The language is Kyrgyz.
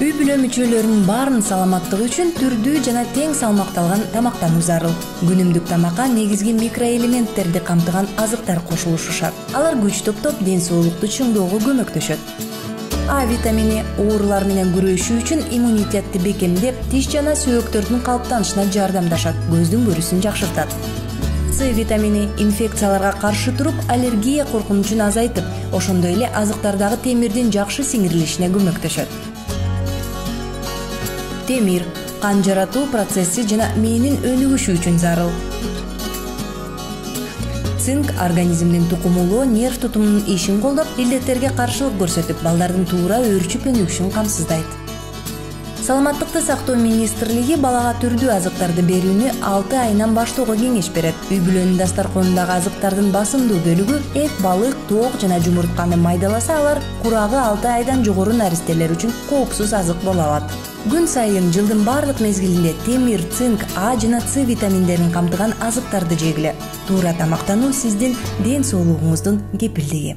Үй бүлө мүчөлөрүнүн баарынын саламаттыгы үчүн түрдүү жана тең салмакталган тамактануу зарыл. Күнүмдүк тамакка негизги микроэлементтерди камтыган азыктар кошулушу шарт. Алар күч топтоп, ден соолукту чыңдоого көмөктөшөт. А витамини оорулар менен күрөшүү үчүн иммунитетти бекемдеп, тиш жана сөөктөрдүн калыптанышына жардамдашат, көздүн көрүүсүн жакшыртат. С витамини инфекцияларга каршы туруп, аллергия коркунучун азайтып, ошондой эле азыктардагы темирдин жакшы сиңирилишине көмөктөшөт. Темир кан жаратуу процесси жана мээнин өнүгүшү үчүн зарыл. Цинк организмдин тукумулуу нерв тутумунун ишин колдоп, илдеттерге каршылык көрсөтүп, балдардын туура өөрчүп өнүгүшүн камсыздайт. Саламаттыкты сактоо министрлиги балага түрдүү азыктарды берүүнү 6 айынан баштоого кеңеш берет. Үй бүлөнүн дастарконундагы азыктардын басымдуу бөлүгү эт, балык, тоок жана жумуртканы майдаласа, алар курагы 6 айдан жогору наристелер үчүн коопсуз азык боло алат. Күн сайын жылдын бардык мезгилинде темир, цинк, А жана С витаминдерин камтыган азыктарды жегиле. Туура тамактануу сиздин ден соолугуңуздун кепилдиги.